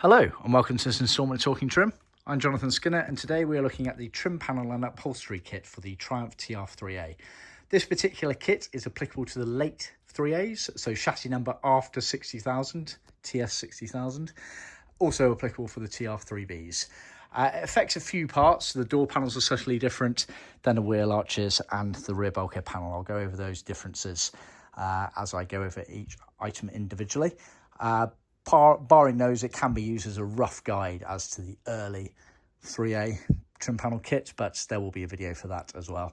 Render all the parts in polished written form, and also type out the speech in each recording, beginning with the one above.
Hello and welcome to this instalment of Talkin Trim. I'm Jonathan Skinner and today we are looking at the Trim Panel and Upholstery Kit for the Triumph TR3A. This particular kit is applicable to the late 3As, so chassis number after 60,000, TS 60,000. Also applicable for the TR3Bs. It affects a few parts. The door panels are subtly different than the wheel arches and the rear bulkhead panel. I'll go over those differences as I go over each item individually. Barring those, it can be used as a rough guide as to the early 3A trim panel kit, but there will be a video for that as well.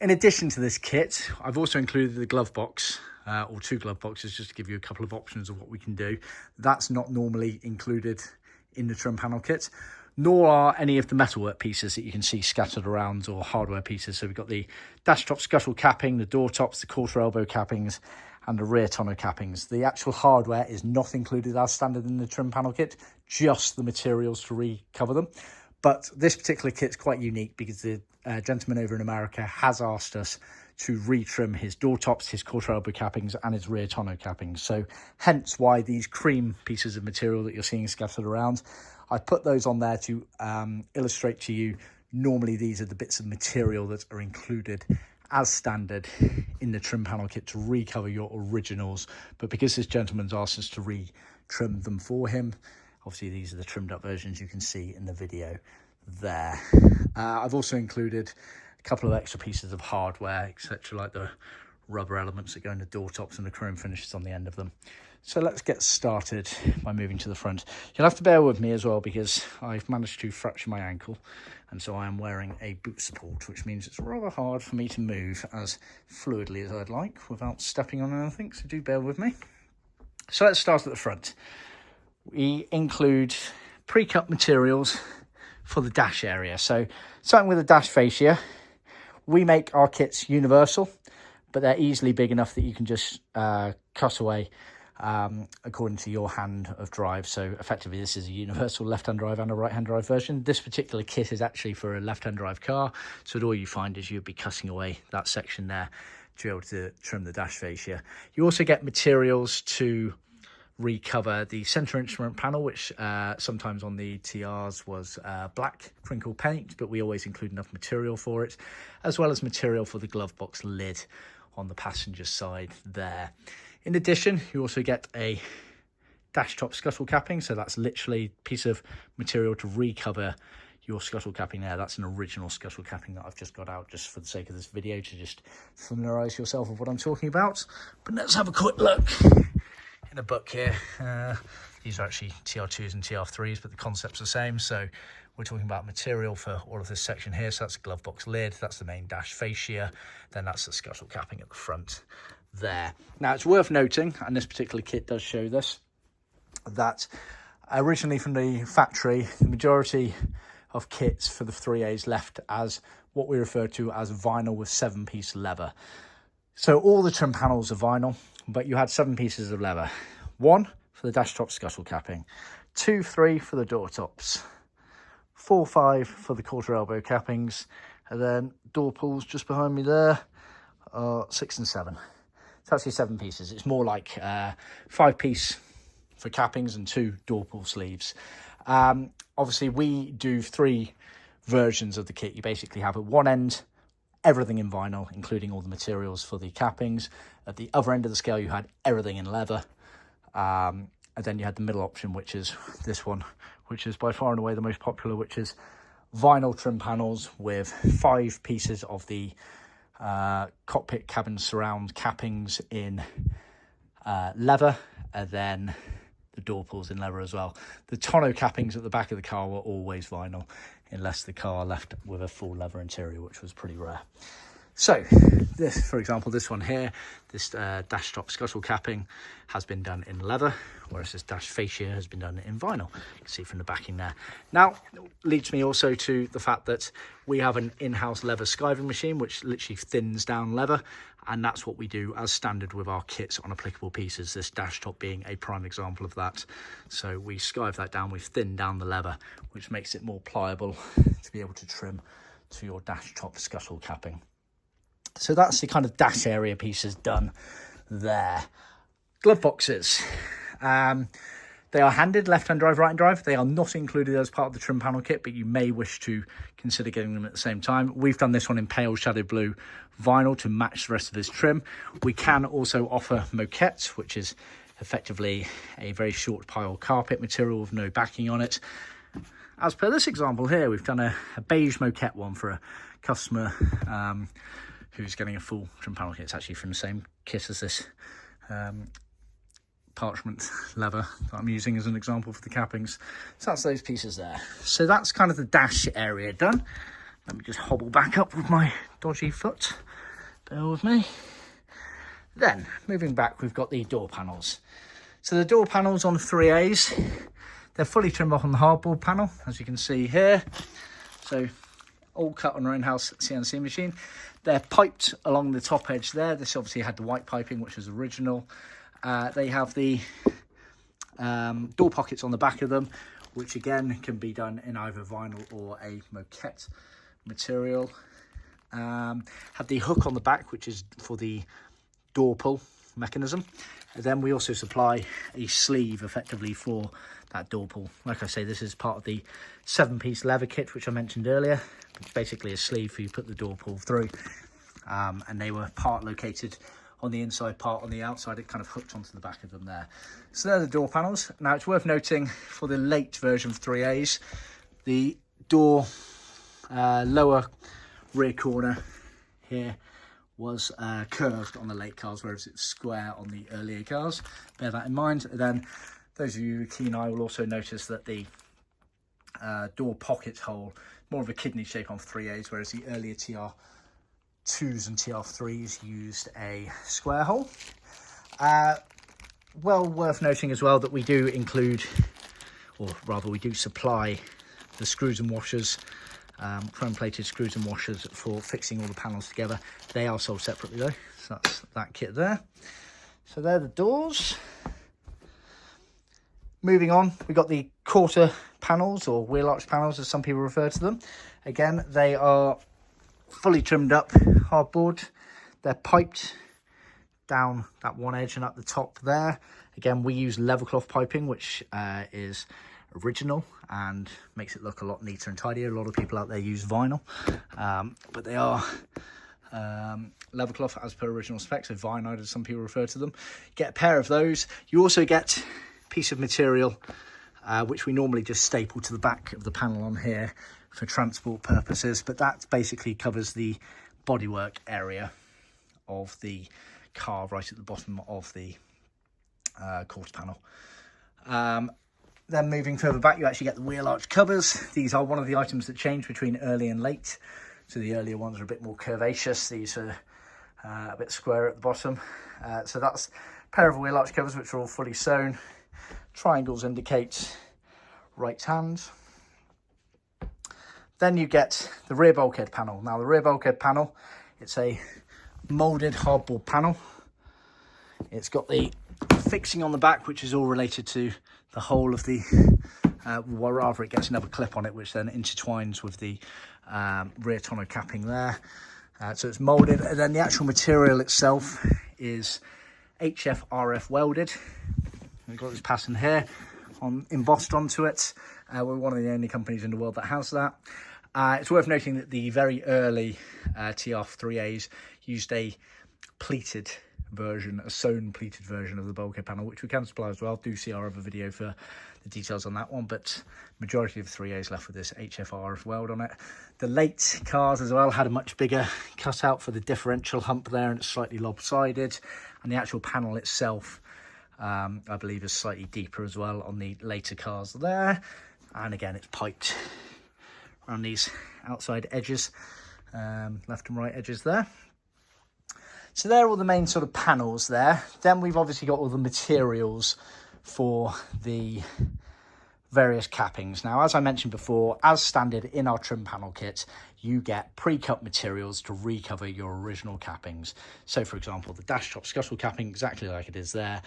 In addition to this kit, I've also included the glove box, or two glove boxes, just to give you a couple of options of what we can do. That's not normally included in the trim panel kit, nor are any of the metalwork pieces that you can see scattered around, or hardware pieces. So we've got the dash top scuttle capping, the door tops, the quarter elbow cappings, and the rear tonneau cappings. The actual hardware is not included as standard in the trim panel kit, just the materials to recover them. But this particular kit is quite unique because the gentleman over in America has asked us to retrim his door tops, his quarter elbow cappings, and his rear tonneau cappings. So hence why these cream pieces of material that you're seeing scattered around, I put those on there to illustrate to you. Normally these are the bits of material that are included as standard in the trim panel kit to recover your originals, but because this gentleman's asked us to re-trim them for him, obviously these are the trimmed up versions you can see in the video there. I've also included a couple of extra pieces of hardware, etc., like the rubber elements that go in the door tops and the chrome finishes on the end of them. So let's get started by moving to the front. You'll have to bear with me as well because I've managed to fracture my ankle, and so I am wearing a boot support, which means it's rather hard for me to move as fluidly as I'd like without stepping on anything, so do bear with me. So let's start at the front. We include pre-cut materials for the dash area. So starting with the dash fascia, we make our kits universal, but they're easily big enough that you can just cut away according to your hand of drive. So effectively this is a universal left-hand drive and a right-hand drive version. This particular kit is actually for a left-hand drive car, so all you find is you'll be cutting away that section there to be able to trim the dash fascia. You also get materials to recover the center instrument panel, which sometimes on the TRs was black crinkle paint, but we always include enough material for it, as well as material for the glove box lid on the passenger side there. In addition, you also get a dash top scuttle capping, so that's literally a piece of material to recover your scuttle capping there. That's an original scuttle capping that I've just got out just for the sake of this video to just familiarise yourself with what I'm talking about. But let's have a quick look in the book here. These are actually TR2s and TR3s, but the concept's the same. So we're talking about material for all of this section here. So that's the glove box lid, that's the main dash fascia, then that's the scuttle capping at the front there. Now it's worth noting, and this particular kit does show this, that originally from the factory, the majority of kits for the 3As left as what we refer to as vinyl with 7-piece leather. So all the trim panels are vinyl, but you had 7 pieces of leather. 1 for the dash top scuttle capping, 2, 3 for the door tops, 4, 5 for the quarter elbow cappings, and then door pulls just behind me there are 6 and 7. It's actually 7 pieces. It's more like 5-piece for cappings and 2 door pull sleeves. Obviously, we do 3 versions of the kit. You basically have at one end everything in vinyl, including all the materials for the cappings. At the other end of the scale, you had everything in leather. And then you had the middle option, which is this one, which is by far and away the most popular, which is vinyl trim panels with 5 pieces of the cockpit cabin surround cappings in leather, and then the door pulls in leather as well. The tonneau cappings at the back of the car were always vinyl, unless the car left with a full leather interior, which was pretty rare. So this, for example, this one here, this dash top scuttle capping has been done in leather, whereas this dash fascia has been done in vinyl. You can see from the backing there. Now, leads me also to the fact that we have an in-house leather skiving machine, which literally thins down leather, and that's what we do as standard with our kits on applicable pieces, this dash top being a prime example of that. So we skive that down, we've thinned down the leather, which makes it more pliable to be able to trim to your dash top scuttle capping. So that's the kind of dash area pieces done there. Glove boxes. They are handed, left-hand drive, right-hand drive. They are not included as part of the trim panel kit, but you may wish to consider getting them at the same time. We've done this one in pale shadow blue vinyl to match the rest of this trim. We can also offer moquette, which is effectively a very short pile carpet material with no backing on it. As per this example here, we've done a beige moquette one for a customer who's getting a full trim panel kit. It's actually from the same kit as this parchment leather that I'm using as an example for the cappings. So that's those pieces there. So that's kind of the dash area done. Let me just hobble back up with my dodgy foot. Bear with me. Then, moving back, we've got the door panels. So the door panels on 3As, they're fully trimmed off on the hardboard panel, as you can see here. So, all cut on our in-house CNC machine. They're piped along the top edge there. This obviously had the white piping, which was original. They have the door pockets on the back of them, which again can be done in either vinyl or a moquette material. Have the hook on the back, which is for the door pull mechanism. And then we also supply a sleeve effectively for that door pull. Like I say, this is part of the 7-piece leather kit, which I mentioned earlier. It's basically a sleeve for you to put the door pull through. And they were part located on the inside, part on the outside. It kind of hooked onto the back of them there. So they're the door panels. Now it's worth noting for the late version of 3As, the door lower rear corner here was curved on the late cars, whereas it's square on the earlier cars. Bear that in mind. And then those of you who are keen eye will also notice that the door pocket hole, more of a kidney shape on 3As, whereas the earlier TR2s and TR3s used a square hole. Well worth noting as well that we do include, or rather we do supply the screws and washers, chrome plated screws and washers for fixing all the panels together. They are sold separately though, so that's that kit there. So they're the doors. Moving on, we've got the quarter panels, or wheel arch panels as some people refer to them. Again, they are fully trimmed up hardboard. They're piped down that one edge and up the top there. Again, we use level cloth piping, which is original and makes it look a lot neater and tidier. A lot of people out there use vinyl, but they are level cloth as per original specs, so vinide as some people refer to them. Get a pair of those. You also get a piece of material which we normally just staple to the back of the panel on here for transport purposes, but that basically covers the bodywork area of the car right at the bottom of the quarter panel. Then moving further back, you actually get the wheel arch covers. These are one of the items that change between early and late. So the earlier ones are a bit more curvaceous. These are a bit square at the bottom. So that's a pair of wheel arch covers, which are all fully sewn. Triangles indicate right hand. Then you get the rear bulkhead panel. Now the rear bulkhead panel, it's a moulded hardboard panel. It's got the fixing on the back, which is all related to the whole of the, well, rather it gets another clip on it, which then intertwines with the rear tonneau capping there. So it's moulded, and then the actual material itself is HFRF welded. We've got this pattern here embossed onto it. We're one of the only companies in the world that has that. It's worth noting that the very early TR3As used a pleated version, a sewn pleated version of the bulkhead panel, which we can supply as well. Do see our other video for the details on that one, but majority of 3As left with this HFRF weld on it. The late cars as well had a much bigger cutout for the differential hump there, and it's slightly lopsided, and the actual panel itself I believe is slightly deeper as well on the later cars there. And again, it's piped around these outside edges, left and right edges there. So they're all the main sort of panels there. Then we've obviously got all the materials for the various cappings. Now, as I mentioned before, as standard in our trim panel kit, you get pre-cut materials to recover your original cappings. So for example, the dash top scuttle capping, exactly like it is there.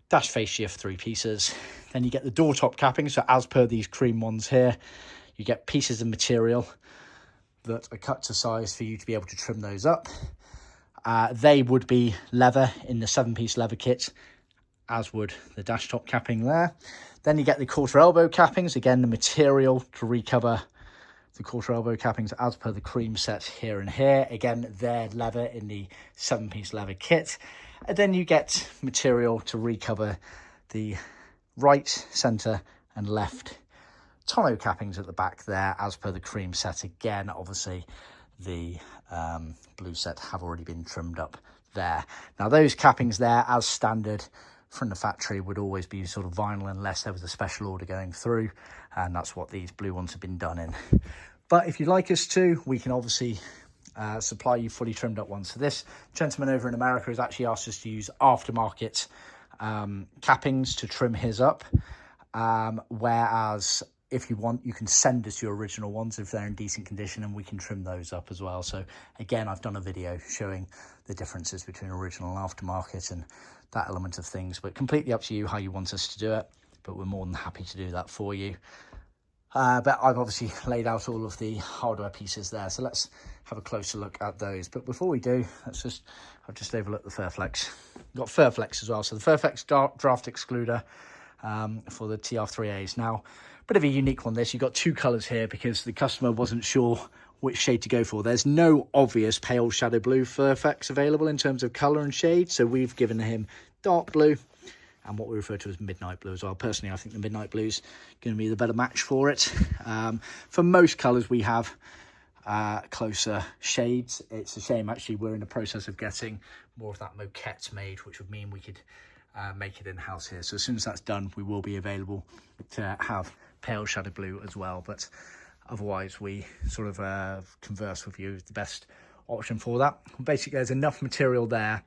Dash fascia for 3 pieces. Then you get the door top capping. So as per these cream ones here, you get pieces of material that are cut to size for you to be able to trim those up. They would be leather in the 7-piece leather kit, as would the dash top capping there. Then you get the quarter elbow cappings, again the material to recover the quarter elbow cappings as per the cream set here and here. Again, they're leather in the 7-piece leather kit. And then you get material to recover the right, centre and left tonneau cappings at the back there as per the cream set. Again, obviously the blue set have already been trimmed up there. Now those cappings there as standard from the factory would always be sort of vinyl unless there was a special order going through, and that's what these blue ones have been done in. But if you'd like us to, we can obviously supply you fully trimmed up ones. So this gentleman over in America has actually asked us to use aftermarket cappings to trim his up, whereas if you want, you can send us your original ones if they're in decent condition, and we can trim those up as well. So again, I've done a video showing the differences between original and aftermarket and that element of things, but completely up to you how you want us to do it, but we're more than happy to do that for you. But I've obviously laid out all of the hardware pieces there, so let's have a closer look at those. But before we do, I've just overlooked the Furflex. We've got Furflex as well, so the Furflex draft excluder for the TR3As. Now, a bit of a unique one this. You've got two colours here because the customer wasn't sure which shade to go for. There's no obvious pale shadow blue Furflex available in terms of colour and shade, so we've given him dark blue and what we refer to as midnight blue as well. Personally, I think the midnight blue is going to be the better match for it. For most colours, we have closer shades. It's a shame, actually, we're in the process of getting more of that moquette made, which would mean we could make it in-house here. So as soon as that's done, we will be available to have pale shadow blue as well. But otherwise, we sort of converse with you as the best option for that. Basically, there's enough material there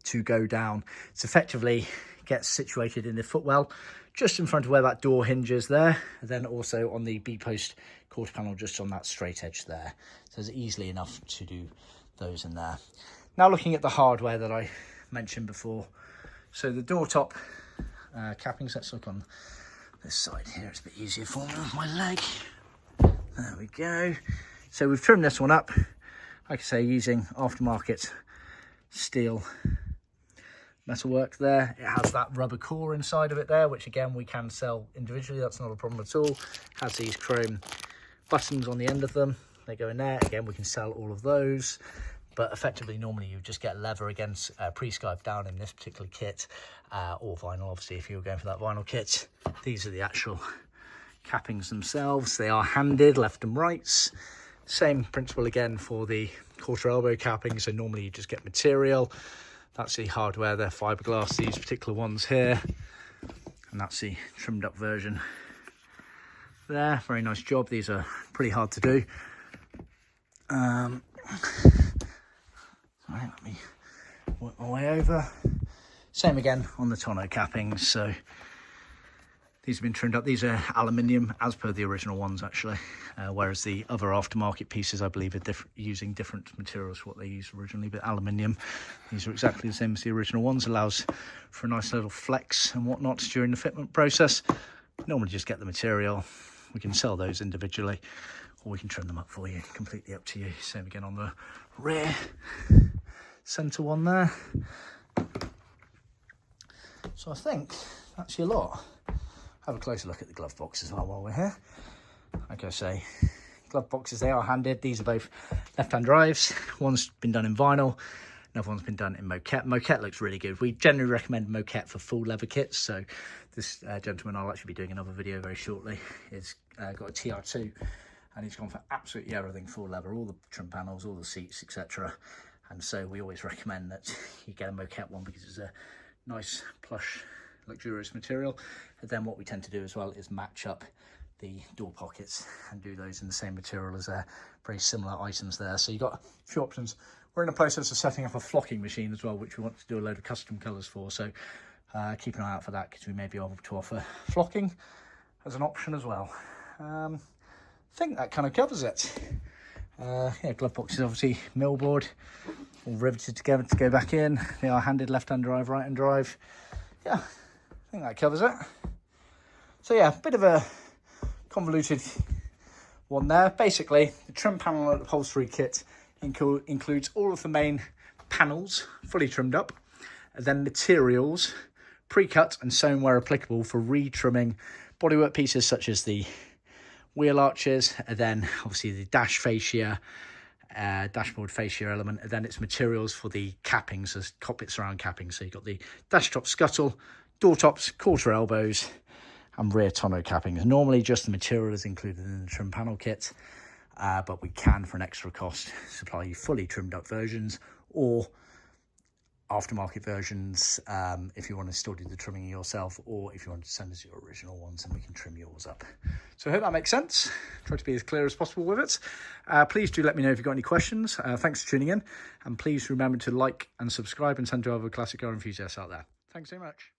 to go down. It's effectively gets situated in the footwell just in front of where that door hinges there, and then also on the B-post quarter panel just on that straight edge there. So there's easily enough to do those in there. Now looking at the hardware that I mentioned before, so the door top cappings, let's look on this side here, it's a bit easier for me with my leg. There we go. So we've trimmed this one up, like I say, using aftermarket steel metalwork there. It has that rubber core inside of it there, which again we can sell individually, that's not a problem at all. Has these chrome buttons on the end of them, they go in there. Again, we can sell all of those, but effectively normally you just get leather against pre-skived down in this particular kit, or vinyl obviously if you were going for that vinyl kit. These are the actual cappings themselves. They are handed left and rights. Same principle again for the quarter elbow capping, so normally you just get material. That's the hardware, they're fiberglass, these particular ones here. And that's the trimmed up version there. Very nice job. These are pretty hard to do. Sorry, let me work my way over. Same again on the tonneau cappings. So these have been trimmed up. These are aluminium as per the original ones actually, whereas the other aftermarket pieces I believe are using different materials to what they used originally, but aluminium. These are exactly the same as the original ones. Allows for a nice little flex and whatnot during the fitment process. Normally just get the material. We can sell those individually or we can trim them up for you, completely up to you. Same again on the rear centre one there. So I think that's your lot. Have a closer look at the glove box as well while we're here. Like I say, glove boxes, they are handed. These are both left-hand drives. One's been done in vinyl, another one's been done in moquette. Moquette looks really good. We generally recommend moquette for full leather kits. So this gentleman, I'll actually be doing another video very shortly, has got a TR2 and he's gone for absolutely everything full leather, all the trim panels, all the seats, etc. And so we always recommend that you get a moquette one because it's a nice plush luxurious material. And then what we tend to do as well is match up the door pockets and do those in the same material as very similar items there. So you've got a few options. We're in the process of setting up a flocking machine as well, which we want to do a load of custom colours for. So keep an eye out for that because we may be able to offer flocking as an option as well. I think that kind of covers it. Yeah, glove boxes obviously millboard, all riveted together to go back in. They are handed left-hand drive, right-hand drive. Yeah, I think that covers it. So yeah, a bit of a convoluted one there. Basically, the Trim Panel Upholstery Kit includes all of the main panels fully trimmed up, and then materials pre-cut and sewn where applicable for re-trimming bodywork pieces such as the wheel arches, and then obviously the dash fascia, dashboard fascia element, and then it's materials for the cappings as cockpit surround cappings. So you've got the dash top scuttle, door tops, quarter elbows, and rear tonneau cappings. Normally just the material is included in the trim panel kit, but we can, for an extra cost, supply you fully trimmed up versions or aftermarket versions if you want to still do the trimming yourself, or if you want to send us your original ones and we can trim yours up. So I hope that makes sense. Try to be as clear as possible with it. Please do let me know if you've got any questions. Thanks for tuning in, and please remember to like and subscribe and send to other classic car enthusiasts out there. Thanks so much.